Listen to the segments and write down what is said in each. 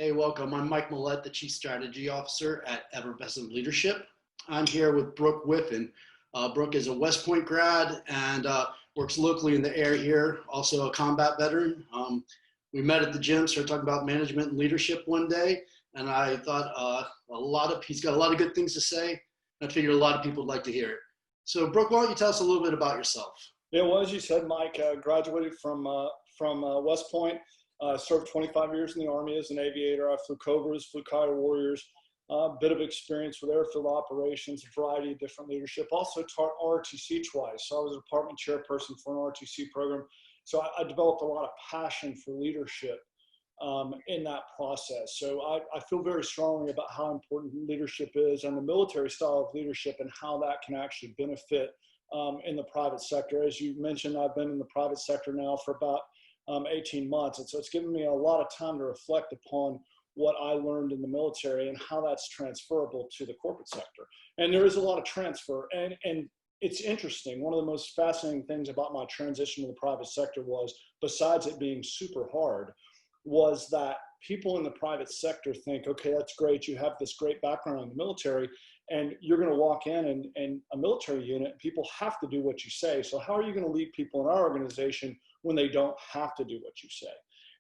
Hey, welcome. I'm Mike Millet, the Chief Strategy Officer at Efrvsnt Leadership. I'm here with Brook Whiffen. Brook is a West Point grad and works locally in the area here, also a combat veteran. We met at the gym, started talking about management and leadership one day, and I thought he's got a lot of good things to say. I figured a lot of people would like to hear it. So Brook, why don't you tell us a little bit about yourself? Yeah, well, as you said, Mike, graduated from West Point. Served 25 years in the Army as an aviator. I flew Cobras, flew Coyote Warriors, a bit of experience with airfield operations, a variety of different leadership. Also taught ROTC twice. So I was a department chairperson for an ROTC program. So I developed a lot of passion for leadership in that process. So I feel very strongly about how important leadership is and the military style of leadership and how that can actually benefit in the private sector. As you mentioned, I've been in the private sector now for about 18 months. And so it's given me a lot of time to reflect upon what I learned in the military and how that's transferable to the corporate sector. And there is a lot of transfer. And it's interesting. One of the most fascinating things about my transition to the private sector was, besides it being super hard, was that people in the private sector think, okay, that's great. You have this great background in the military and you're going to walk in a military unit and people have to do what you say. So how are you going to lead people in our organization when they don't have to do what you say?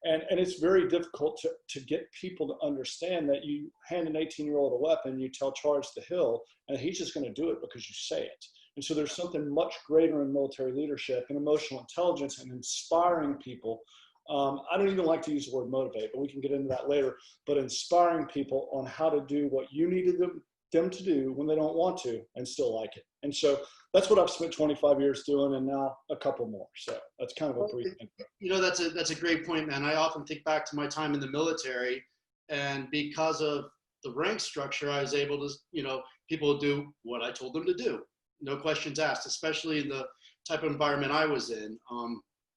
And it's very difficult to get people to understand that you hand an 18-year-old a weapon, you tell charge the hill, and he's just going to do it because you say it. And so there's something much greater in military leadership and emotional intelligence and inspiring people. I don't even like to use the word motivate, but we can get into that later, but inspiring people on how to do what you needed them to do when they don't want to and still like it. And so that's what I've spent 25 years doing, and now a couple more. So that's kind of a brief intro. You know, that's a great point, man. I often think back to my time in the military, and because of the rank structure, I was able to, people do what I told them to do. No questions asked, especially in the type of environment I was in.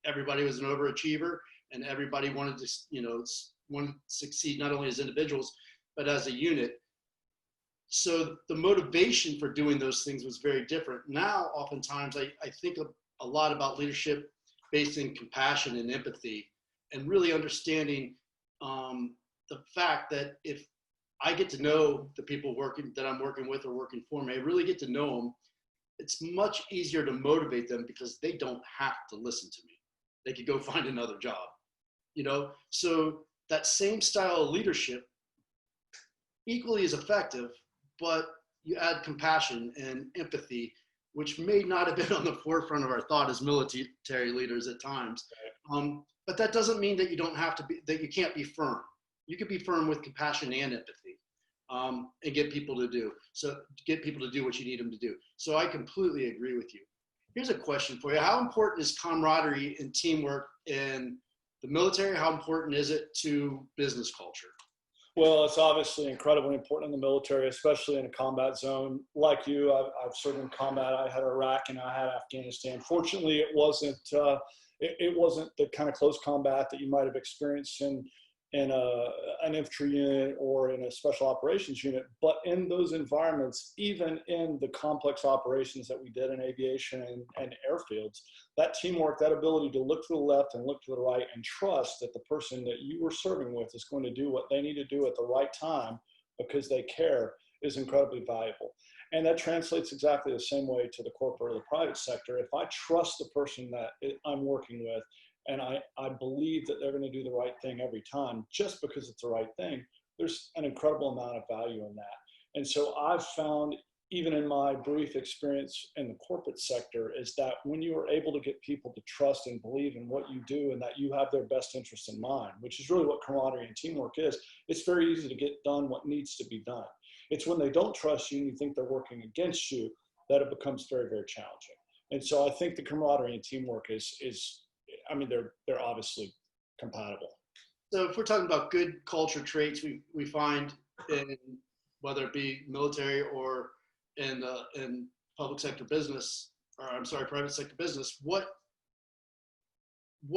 Everybody was an overachiever, and everybody wanted to, succeed not only as individuals, but as a unit. So the motivation for doing those things was very different. Now, oftentimes, I think a lot about leadership based in compassion and empathy, and really understanding the fact that if I get to know the people that I'm working with or working for me, I really get to know them, it's much easier to motivate them because they don't have to listen to me. They could go find another job, So that same style of leadership equally is effective, but you add compassion and empathy, which may not have been on the forefront of our thought as military leaders at times. But that doesn't mean that that you can't be firm. You can be firm with compassion and empathy, and get people to do what you need them to do. So I completely agree with you. Here's a question for you. How important is camaraderie and teamwork in the military? How important is it to business culture? Well, it's obviously incredibly important in the military, especially in a combat zone. Like you, I've served in combat. I had Iraq and I had Afghanistan. Fortunately, it wasn't the kind of close combat that you might have experienced in an infantry unit or in a special operations unit. But in those environments, even in the complex operations that we did in aviation and airfields, that teamwork, that ability to look to the left and look to the right and trust that the person that you were serving with is going to do what they need to do at the right time because they care is incredibly valuable. And that translates exactly the same way to the corporate or the private sector. If I trust the person that I'm working with, and I believe that they're going to do the right thing every time, just because it's the right thing, there's an incredible amount of value in that. And so I've found, even in my brief experience in the corporate sector, is that when you are able to get people to trust and believe in what you do and that you have their best interest in mind, which is really what camaraderie and teamwork is, it's very easy to get done what needs to be done. It's when they don't trust you and you think they're working against you that it becomes very, very challenging. And so I think the camaraderie and teamwork they're obviously compatible. So if we're talking about good culture traits we find in, whether it be military or in private sector business, what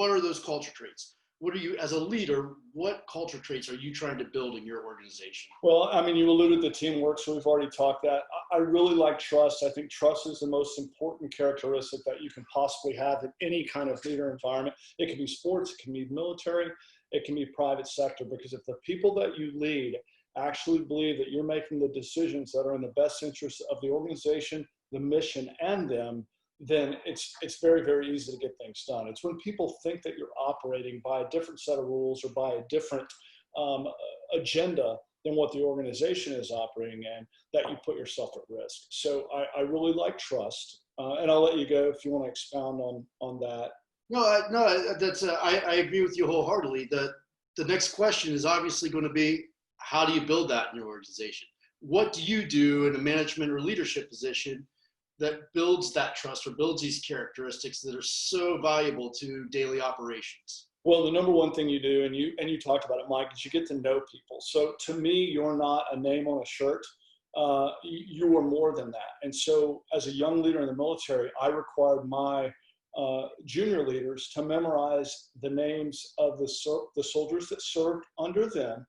are those culture traits? What are you, as a leader, what culture traits are you trying to build in your organization? Well, you alluded to teamwork, so we've already talked that. I really like trust. I think trust is the most important characteristic that you can possibly have in any kind of leader environment. It can be sports, it can be military, it can be private sector, because if the people that you lead actually believe that you're making the decisions that are in the best interest of the organization, the mission, and them, then it's very, very easy to get things done. It's when people think that you're operating by a different set of rules or by a different agenda than what the organization is operating in, that you put yourself at risk. So I really like trust, and I'll let you go if you want to expound on that. No, that's I agree with you wholeheartedly. The next question is obviously going to be, how do you build that in your organization? What do you do in a management or leadership position that builds that trust or builds these characteristics that are so valuable to daily operations? Well, the number one thing you do, and you talked about it, Mike, is you get to know people. So to me, you're not a name on a shirt. You are more than that. And so as a young leader in the military, I required my junior leaders to memorize the names of the soldiers that served under them,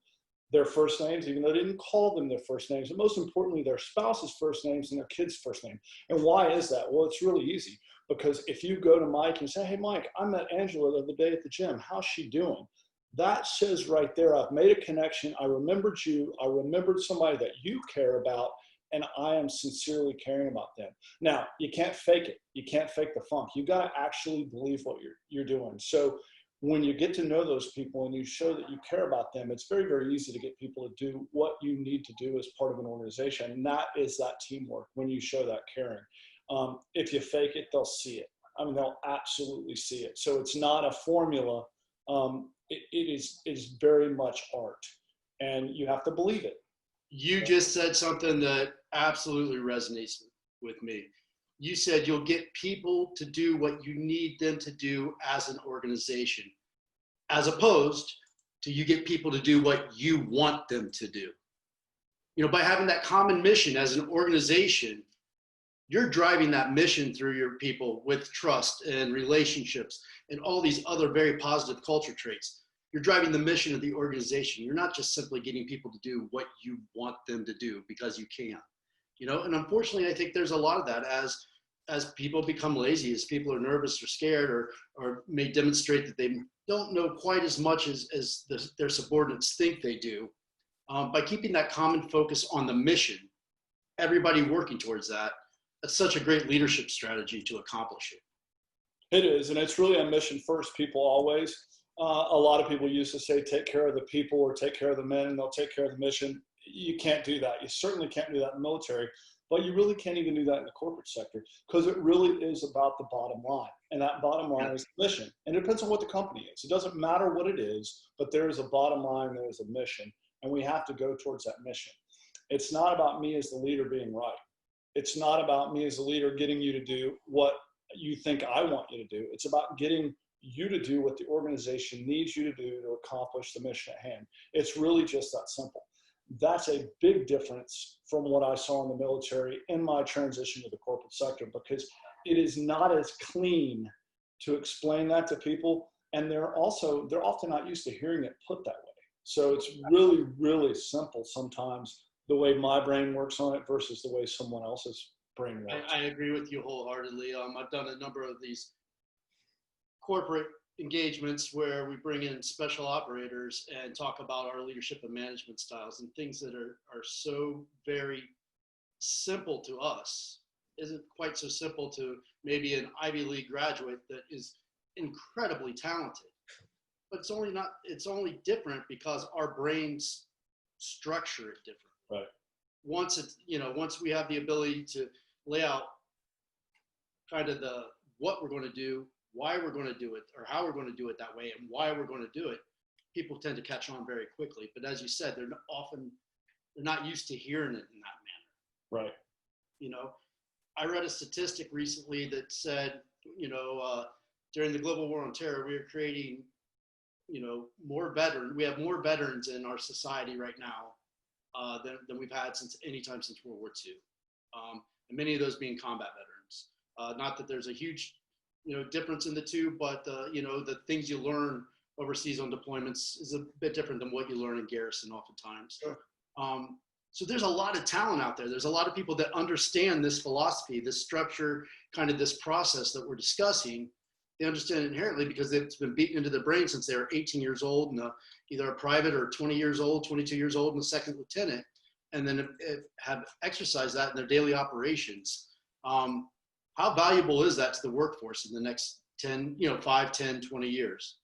their first names, even though they didn't call them their first names, and most importantly, their spouse's first names and their kids' first name. And why is that? Well, it's really easy, because if you go to Mike and say, hey, Mike, I met Angela the other day at the gym. How's she doing? That says right there, I've made a connection. I remembered you. I remembered somebody that you care about, and I am sincerely caring about them. Now, you can't fake it. You can't fake the funk. You got to actually believe what you're doing. So when you get to know those people and you show that you care about them, it's very, very easy to get people to do what you need to do as part of an organization. And that is that teamwork, when you show that caring. If you fake it, they'll see it. I mean, they'll absolutely see it. So it's not a formula. It is very much art, and you have to believe it. You just said something that absolutely resonates with me. You said you'll get people to do what you need them to do as an organization, as opposed to you get people to do what you want them to do. You know, by having that common mission as an organization, you're driving that mission through your people with trust and relationships and all these other very positive culture traits. You're driving the mission of the organization. You're not just simply getting people to do what you want them to do because you can. You know, and unfortunately, I think there's a lot of that as people become lazy, as people are nervous or scared, or may demonstrate that they don't know quite as much as their subordinates think they do. By keeping that common focus on the mission, everybody working towards that, that's such a great leadership strategy to accomplish it. It is, and it's really a mission first, people always. A lot of people used to say, take care of the people or take care of the men, and they'll take care of the mission. You can't do that. You certainly can't do that in the military, but you really can't even do that in the corporate sector, because it really is about the bottom line. And that bottom line is the mission. And it depends on what the company is. It doesn't matter what it is, but there is a bottom line, there is a mission, and we have to go towards that mission. It's not about me as the leader being right. It's not about me as a leader getting you to do what you think I want you to do. It's about getting you to do what the organization needs you to do to accomplish the mission at hand. It's really just that simple. That's a big difference from what I saw in the military in my transition to the corporate sector, because it is not as clean to explain that to people. And they're often not used to hearing it put that way. So it's really, really simple sometimes, the way my brain works on it versus the way someone else's brain works. I agree with you wholeheartedly. I've done a number of these corporate engagements where we bring in special operators and talk about our leadership and management styles, and things that are so very simple to us isn't quite so simple to maybe an Ivy League graduate that is incredibly talented. But it's only different because our brains structure it different. Right. Once we have the ability to lay out kind of what we're going to do, why we're going to do it, or how we're going to do it that way, and why we're going to do it, people tend to catch on very quickly. But as you said, they're not used to hearing it in that manner. Right. You know, I read a statistic recently that said, during the global war on terror, we are creating, we have more veterans in our society right now than we've had since World War II. And many of those being combat veterans. Not that there's a huge difference in the two, but the things you learn overseas on deployments is a bit different than what you learn in garrison oftentimes. Sure. So there's a lot of talent out there. There's a lot of people that understand this philosophy, this structure, kind of this process that we're discussing. they understand it inherently because it's been beaten into their brain since they were 18 years old and either a private or 20 years old, 22 years old, and a second lieutenant, and then have exercised that in their daily operations. How valuable is that to the workforce in the next 10, 5, 10, 20 years?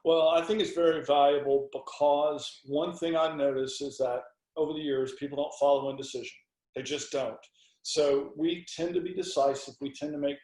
Well, I think it's very valuable because one thing I've noticed is that over the years, people don't follow indecision. They just don't. So we tend to be decisive. We tend to make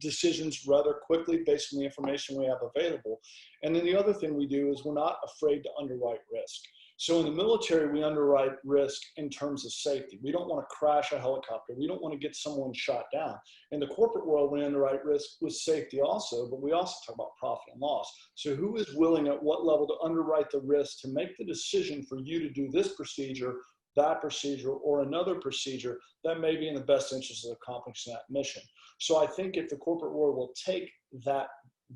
decisions rather quickly based on the information we have available. And then the other thing we do is we're not afraid to underwrite risk. So in the military, we underwrite risk in terms of safety. We don't want to crash a helicopter. We don't want to get someone shot down. In the corporate world, we underwrite risk with safety also, but we also talk about profit and loss. So who is willing at what level to underwrite the risk to make the decision for you to do this procedure, that procedure, or another procedure that may be in the best interest of accomplishing that mission? So I think if the corporate world will take that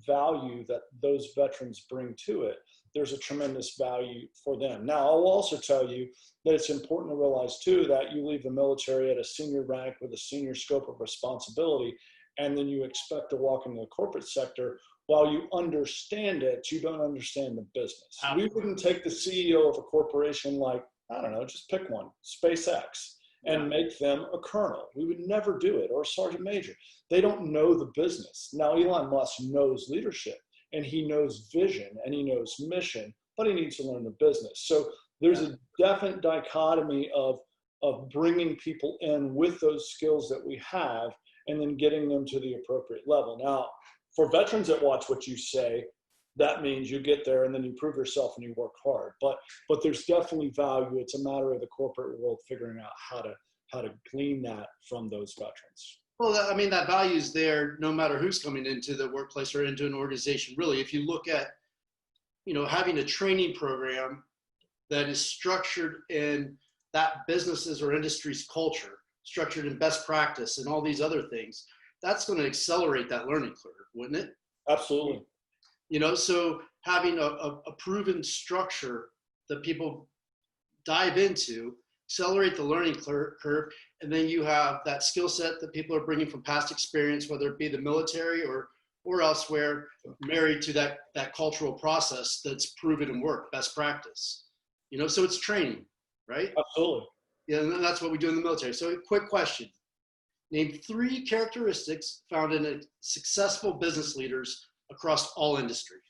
value that those veterans bring to it, there's a tremendous value for them. Now, I'll also tell you that it's important to realize too that you leave the military at a senior rank with a senior scope of responsibility, and then you expect to walk into the corporate sector. While you understand it, you don't understand the business. We wouldn't take the CEO of a corporation like, I don't know, just pick one, SpaceX, and make them a colonel. We would never do it, or a sergeant major. They don't know the business. Now, Elon Musk knows leadership, and he knows vision, and he knows mission, but he needs to learn the business. So there's a definite dichotomy of bringing people in with those skills that we have and then getting them to the appropriate level. Now, for veterans that watch what you say, that means you get there and then you prove yourself and you work hard. But there's definitely value. It's a matter of the corporate world figuring out how to glean that from those veterans. Well, I mean, that value is there no matter who's coming into the workplace or into an organization. Really, if you look at, having a training program that is structured in that businesses or industry's culture, structured in best practice and all these other things, that's going to accelerate that learning curve, wouldn't it? Absolutely. So having a proven structure that people dive into, accelerate the learning curve, and then you have that skill set that people are bringing from past experience, whether it be the military or elsewhere, married to that cultural process that's proven and worked, best practice. So it's training, right? Absolutely. Yeah, and that's what we do in the military. So a quick question. Name 3 characteristics found in successful business leaders across all industries.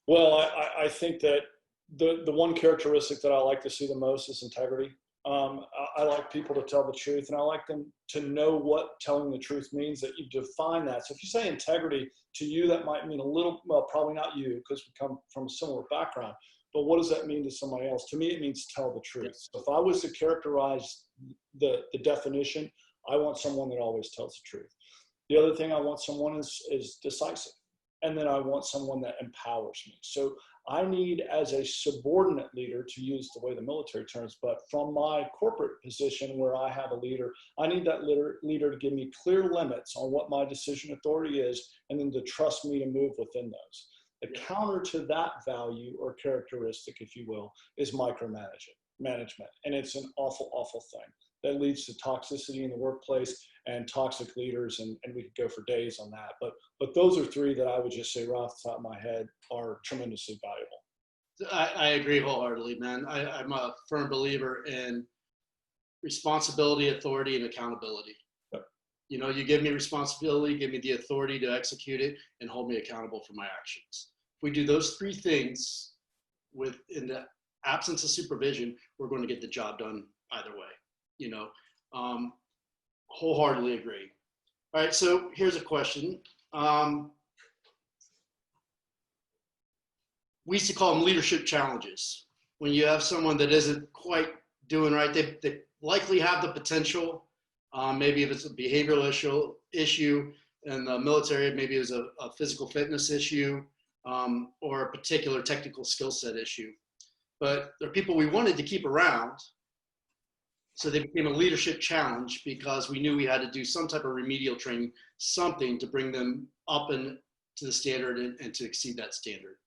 Well, I think that the one characteristic that I like to see the most is integrity. I like people to tell the truth, and I like them to know what telling the truth means, that you define that. So if you say integrity, to you that might mean a little, well, probably not you because we come from a similar background, but what does that mean to somebody else? To me, it means tell the truth. So if I was to characterize the definition, I want someone that always tells the truth. The other thing I want someone is decisive. And then I want someone that empowers me. So I need, as a subordinate leader, to use the way the military terms, but from my corporate position where I have a leader, I need that leader to give me clear limits on what my decision authority is, and then to trust me to move within those. The counter to that value or characteristic, if you will, is micromanagement. And it's an awful, awful thing that leads to toxicity in the workplace and toxic leaders, and we could go for days on that. But those are 3 that I would just say right off the top of my head are tremendously valuable. I agree wholeheartedly, man. I'm a firm believer in responsibility, authority, and accountability. Yep. You give me responsibility, give me the authority to execute it, and hold me accountable for my actions. If we do those 3 things in the absence of supervision, we're going to get the job done either way. Wholeheartedly agree. All right, so here's a question. We used to call them leadership challenges. When you have someone that isn't quite doing right, they likely have the potential. Maybe if it's a behavioral issue in the military, maybe it was a physical fitness issue, or a particular technical skill set issue. But there are people we wanted to keep around. So they became a leadership challenge because we knew we had to do some type of remedial training, something to bring them up and to the standard and to exceed that standard.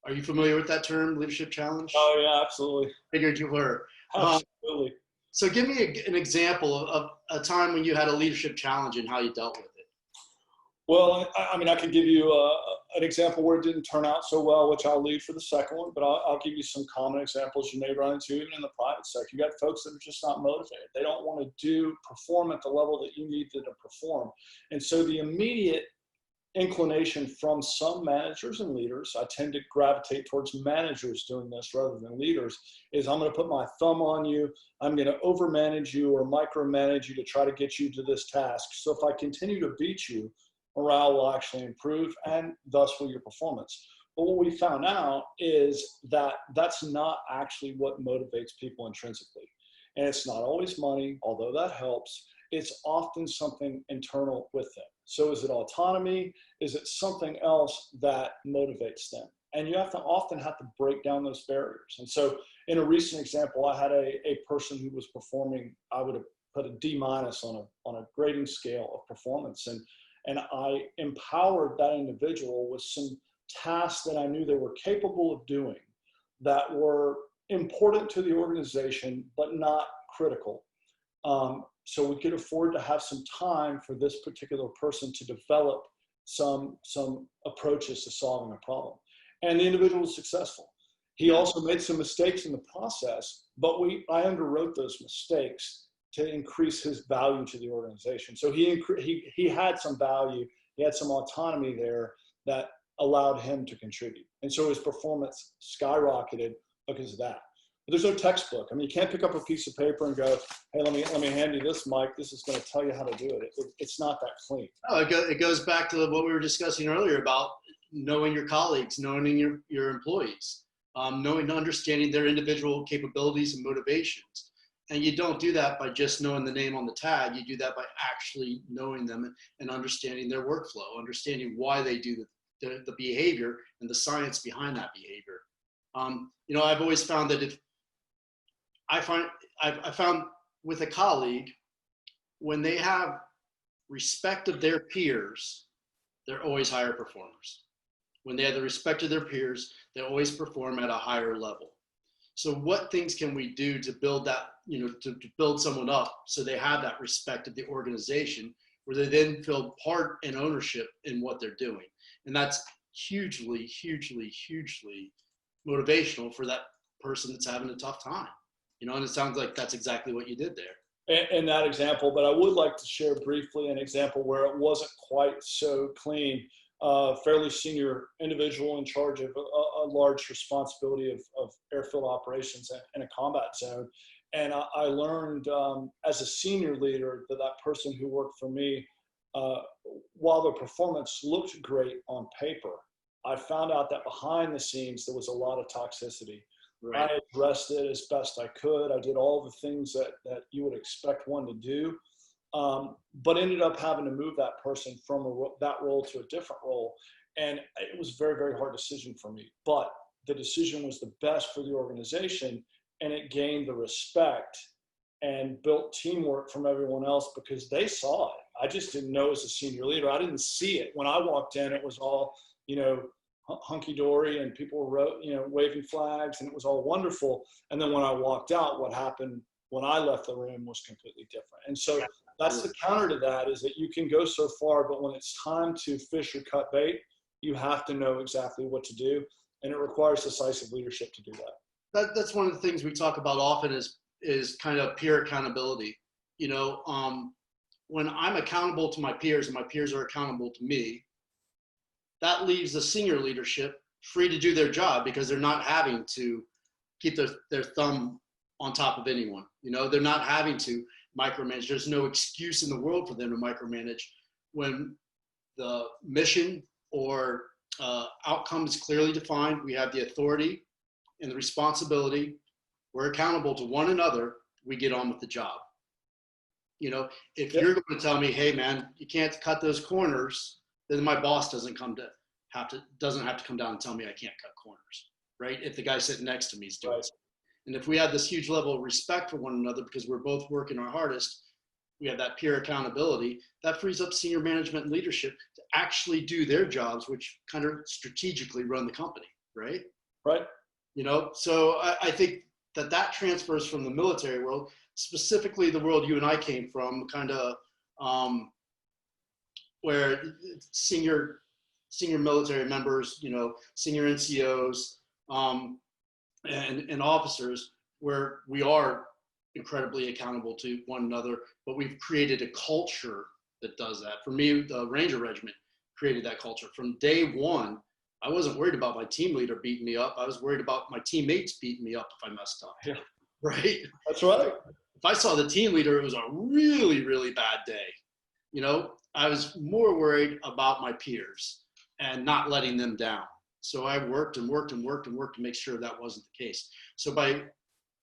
Are you familiar with that term, leadership challenge? Oh yeah, absolutely. Figured you were. Absolutely. So give me an example of a time when you had a leadership challenge and how you dealt with it. Well, I mean, I could give you an example where it didn't turn out so well, which I'll leave for the second one, but I'll give you some common examples you may run into even in the private sector. You got folks that are just not motivated. They don't want to perform at the level that you need them to perform. And so the immediate inclination from some managers and leaders, I tend to gravitate towards managers doing this rather than leaders, is I'm going to put my thumb on you. I'm going to overmanage you or micromanage you to try to get you to this task. So if I continue to beat you, morale will actually improve, and thus will your performance. But what we found out is that that's not actually what motivates people intrinsically. And it's not always money, although that helps. It's often something internal with them. So is it autonomy? Is it something else that motivates them? And you often have to break down those barriers. And so in a recent example, I had a person who was performing, I would have put a D- on a grading scale of performance. And I empowered that individual with some tasks that I knew they were capable of doing that were important to the organization, but not critical. So we could afford to have some time for this particular person to develop some approaches to solving a problem. And the individual was successful. He also made some mistakes in the process, but I underwrote those mistakes to increase his value to the organization. So he had some value, he had some autonomy there that allowed him to contribute. And so his performance skyrocketed because of that. But there's no textbook. I mean, you can't pick up a piece of paper and go, hey, let me hand you this, Mike. This is going to tell you how to do it. It's not that clean. Oh, it goes back to what we were discussing earlier about knowing your colleagues, knowing your employees, understanding their individual capabilities and motivations. And you don't do that by just knowing the name on the tag. You do that by actually knowing them and understanding their workflow, understanding why they do the behavior and the science behind that behavior. I've always found that I found with a colleague, when they have respect of their peers, they're always higher performers. When they have the respect of their peers, they always perform at a higher level. So what things can we do to build that, to build someone up so they have that respect of the organization where they then feel part and ownership in what they're doing? And that's hugely, hugely, hugely motivational for that person that's having a tough time. And it sounds like that's exactly what you did there. In that example, but I would like to share briefly an example where it wasn't quite so clean. Fairly senior individual in charge of a large responsibility of airfield operations in a combat zone. And I learned as a senior leader that person who worked for me, while the performance looked great on paper, I found out that behind the scenes there was a lot of toxicity. Right. I addressed it as best I could. I did all the things that you would expect one to do, but ended up having to move that person from that role to a different role. And it was a very, very hard decision for me. But the decision was the best for the organization, and it gained the respect and built teamwork from everyone else because they saw it. I just didn't know as a senior leader. I didn't see it. When I walked in, it was all, hunky-dory and people were, waving flags and it was all wonderful. And then when I walked out, what happened when I left the room was completely different. And so that's the counter to that, is that you can go so far, but when it's time to fish or cut bait, you have to know exactly what to do. And it requires decisive leadership to do that. That's one of the things we talk about often is kind of peer accountability. When I'm accountable to my peers and my peers are accountable to me, that leaves the senior leadership free to do their job because they're not having to keep their thumb on top of anyone. They're not having to micromanage. There's no excuse in the world for them to micromanage when the mission or outcome is clearly defined. We have the authority and the responsibility. We're accountable to one another. We get on with the job. If you're going to tell me, hey man, you can't cut those corners, then my boss doesn't have to come down and tell me I can't cut corners, right? If the guy sitting next to me is doing it. And if we have this huge level of respect for one another because we're both working our hardest, we have that peer accountability, that frees up senior management and leadership to actually do their jobs, which kind of strategically run the company, right? Right. So I think that transfers from the military world, specifically the world you and I came from, kind of where senior military members, senior NCOs, and officers, where we are incredibly accountable to one another, but we've created a culture that does that. For me, the Ranger Regiment created that culture. From day one, I wasn't worried about my team leader beating me up. I was worried about my teammates beating me up if I messed up. Yeah. Right? That's right. If I saw the team leader, it was a really, really bad day. I was more worried about my peers and not letting them down. So I worked and worked and worked and worked to make sure that wasn't the case. So by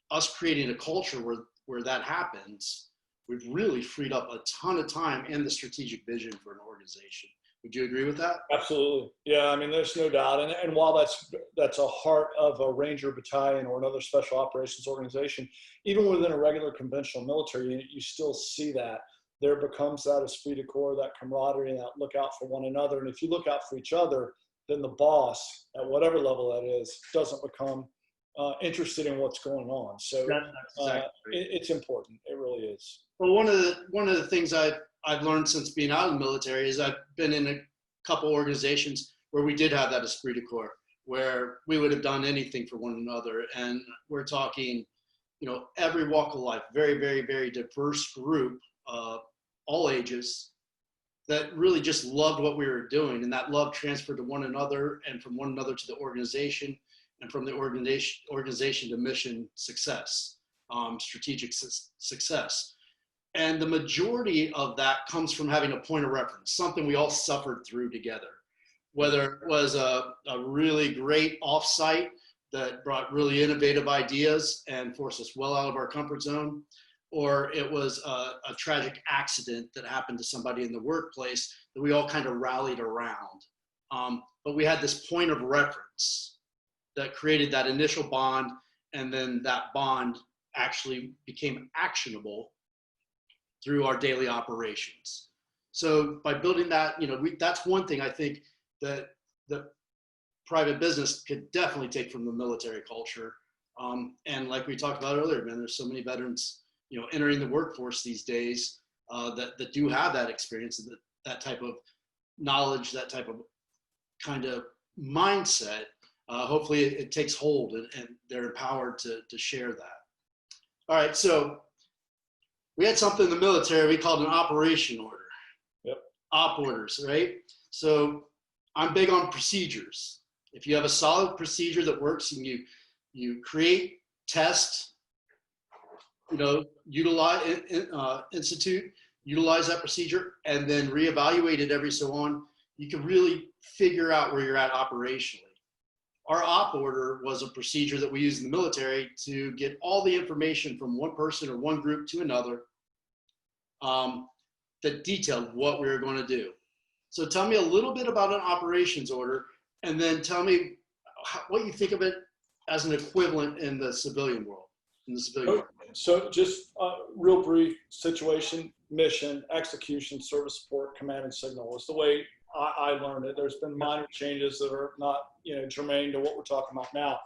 us creating a culture where that happens, we've really freed up a ton of time and the strategic vision for an organization. Would you agree with that? Absolutely. Yeah, I mean, there's no doubt. And while that's a heart of a Ranger battalion or another special operations organization, even within a regular conventional military unit, you still see that. There becomes that esprit de corps, that camaraderie, and that look out for one another. And if you look out for each other, then the boss, at whatever level that is, doesn't become interested in what's going on. So that's exactly it's important. It really is. Well, one of the things I've learned since being out of the military is I've been in a couple organizations where we did have that esprit de corps, where we would have done anything for one another. And we're talking, every walk of life, very, very, very diverse group, all ages, that really just loved what we were doing. And that love transferred to one another, and from one another to the organization, and from the organization to mission success, strategic success. And the majority of that comes from having a point of reference, something we all suffered through together. Whether it was a really great offsite that brought really innovative ideas and forced us well out of our comfort zone, or it was a tragic accident that happened to somebody in the workplace that we all kind of rallied around. But we had this point of reference that created that initial bond, and then that bond actually became actionable through our daily operations. So by building that, that's one thing I think that the private business could definitely take from the military culture. And like we talked about earlier, man, there's so many veterans, entering the workforce these days that do have that experience, that type of knowledge, that type of kind of mindset. Hopefully it takes hold and they're empowered to share that. All right, so we had something in the military we called an operation order. Yep. Op orders, right? So I'm big on procedures. If you have a solid procedure that works and you create, test, utilize, utilize that procedure, and then reevaluate it every so on, you can really figure out where you're at operationally. Our op order was a procedure that we used in the military to get all the information from one person or one group to another that detailed what we were going to do. So tell me a little bit about an operations order, and then tell me what you think of it as an equivalent in the civilian world. So just real brief: situation, mission, execution, service support, command and signal was the way I learned it. There's been minor changes that are not, germane to what we're talking about now.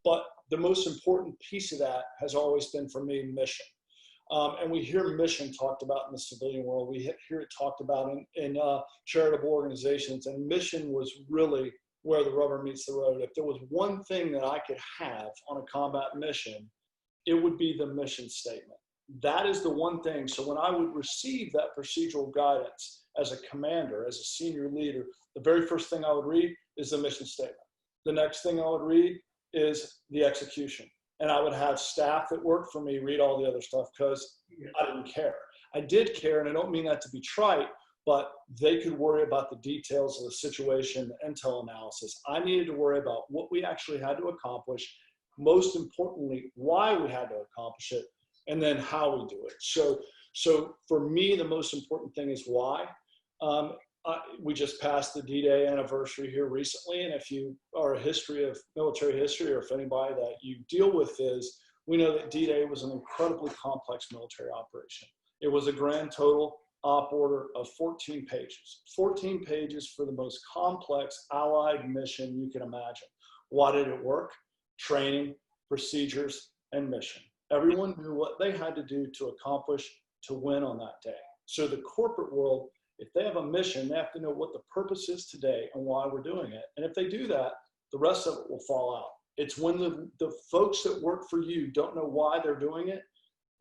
But the most important piece of that has always been for me mission. And we hear mission talked about in the civilian world. We hear it talked about in charitable organizations. And mission was really where the rubber meets the road. If there was one thing that I could have on a combat mission, it would be the mission statement. That is the one thing. So when I would receive that procedural guidance as a commander, as a senior leader, the very first thing I would read is the mission statement. The next thing I would read is the execution. And I would have staff that worked for me read all the other stuff because I didn't care. I did care, and I don't mean that to be trite, but they could worry about the details of the situation, the intel analysis. I needed to worry about what we actually had to accomplish, most importantly, why we had to accomplish it, and then how we do it. So for me, the most important thing is why. We just passed the D-Day anniversary here recently, and if you are a history of military history, or if anybody that you deal with is, we know that D-Day was an incredibly complex military operation. It was a grand total op order of 14 pages. 14 pages for the most complex Allied mission you can imagine. Why did it work? Training, procedures, and mission. Everyone knew what they had to do to accomplish, to win on that day. So the corporate world If they have a mission, they have to know what the purpose is today and why we're doing it. And if they do that, the rest of it will fall out. It's when the folks that work for you don't know why they're doing it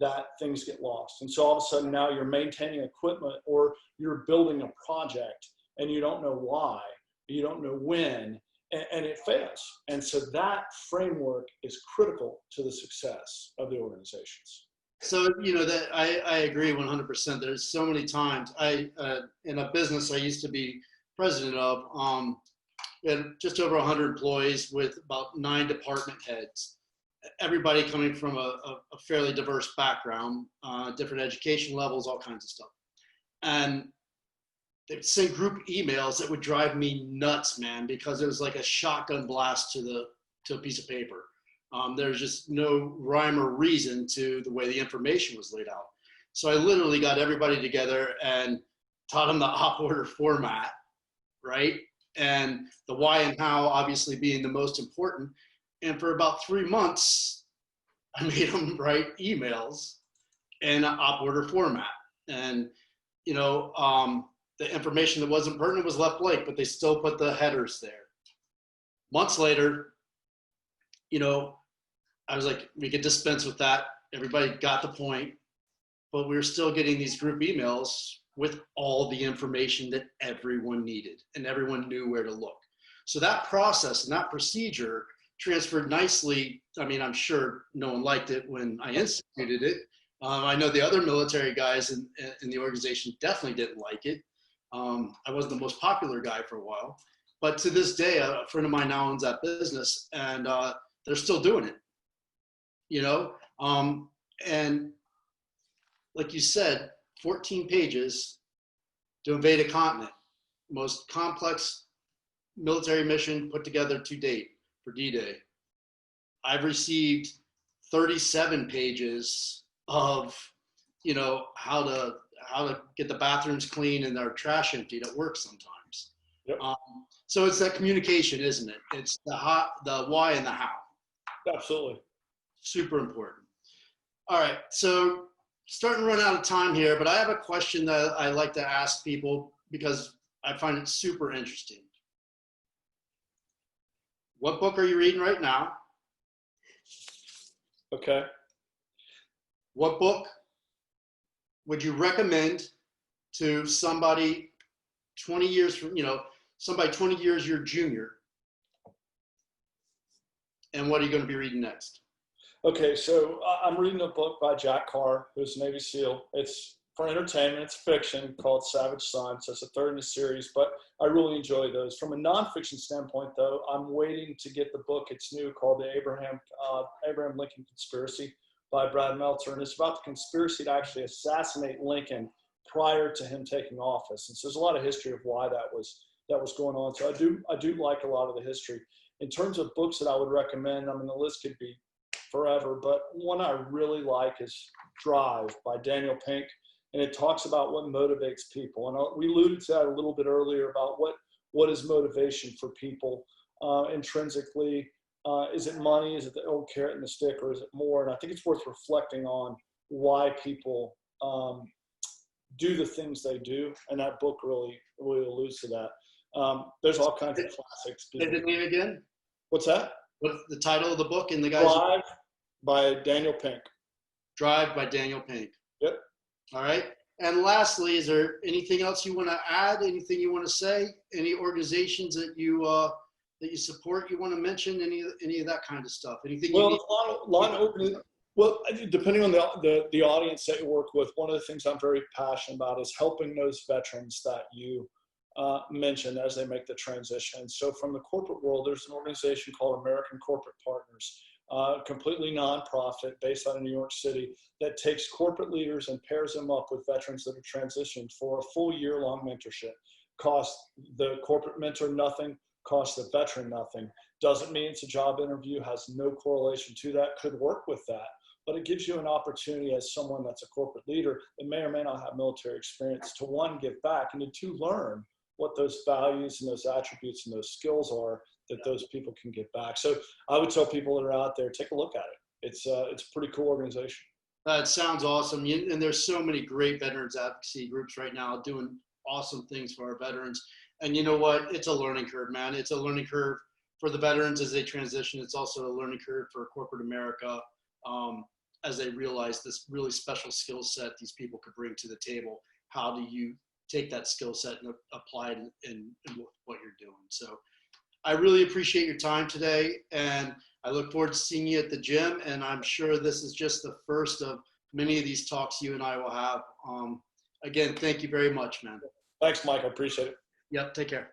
that things get lost. And so all of a sudden now you're maintaining equipment or you're building a project and you don't know why, you don't know when, and it fails. And so that framework is critical to the success of the organizations. So, that I agree 100%. There's so many times in a business I used to be president of, we had just over 100 employees with about 9 department heads, everybody coming from a fairly diverse background, different education levels, all kinds of stuff. And they'd send group emails that would drive me nuts, man, because it was like a shotgun blast to a piece of paper. There's just no rhyme or reason to the way the information was laid out. So I literally got everybody together and taught them the op order format, right? And the why and how obviously being the most important. And for about 3 months, I made them write emails in an op order format. And, the information that wasn't pertinent was left blank, but they still put the headers there. Months later, I was like, we could dispense with that. Everybody got the point, but we were still getting these group emails with all the information that everyone needed and everyone knew where to look. So that process and that procedure transferred nicely. I mean, I'm sure no one liked it when I instituted it. I know the other military guys in the organization definitely didn't like it. I wasn't the most popular guy for a while, but to this day, a friend of mine now owns that business, and they're still doing it. And like you said, 14 pages to invade a continent, most complex military mission put together to date for D-Day. I've received 37 pages of, how to get the bathrooms clean and our trash emptied at work sometimes. Yep. So it's that communication, isn't it? It's the why and the how. Absolutely. Super important. All right, so starting to run out of time here, but I have a question that I like to ask people because I find it super interesting. What book are you reading right now? Okay. What book would you recommend to somebody 20 years from, somebody 20 years your junior? And what are you going to be reading next? Okay, so I'm reading a book by Jack Carr, who's a Navy SEAL. It's for entertainment. It's fiction called Savage Son. So it's a third in the series, but I really enjoy those. From a nonfiction standpoint, though, I'm waiting to get the book. It's new, called The Abraham Lincoln Conspiracy by Brad Meltzer, and it's about the conspiracy to actually assassinate Lincoln prior to him taking office. And so there's a lot of history of why that was going on. So I do like a lot of the history. In terms of books that I would recommend, I mean, the list could be forever, but one I really like is Drive by Daniel Pink, and it talks about what motivates people. And we alluded to that a little bit earlier about what is motivation for people intrinsically. Is it money? Is it the old carrot and the stick, or is it more? And I think it's worth reflecting on why people do the things they do, and that book really alludes to that. There's all kinds of classics. Say the name again? What's that? What's the title of the book and the guy's? Drive by Daniel Pink. Drive by Daniel Pink. Yep. All right. And lastly, is there anything else you want to add? Anything you want to say? Any organizations that you support? You want to mention any of that kind of stuff? Anything? Well, a lot of opening. Well, depending on the audience that you work with, one of the things I'm very passionate about is helping those veterans that you mentioned as they make the transition. So from the corporate world, there's an organization called American Corporate Partners, completely nonprofit based out of New York City, that takes corporate leaders and pairs them up with veterans that are transitioned for a full year-long mentorship. Costs the corporate mentor nothing, costs the veteran nothing. Doesn't mean it's a job interview, has no correlation to that, could work with that. But it gives you an opportunity as someone that's a corporate leader that may or may not have military experience to, one, give back, and to two, learn what those values and those attributes and those skills are that those people can get back. So I would tell people that are out there, take a look at it. It's a pretty cool organization. That sounds awesome. And there's so many great veterans advocacy groups right now doing awesome things for our veterans. And you know what? It's a learning curve, man. It's a learning curve for the veterans as they transition. It's also a learning curve for corporate America as they realize this really special skill set these people could bring to the table. How do you take that skill set and apply it in what you're doing? So I really appreciate your time today, and I look forward to seeing you at the gym. And I'm sure this is just the first of many of these talks you and I will have. Again, thank you very much, man. Thanks, Mike. I appreciate it. Yep, take care.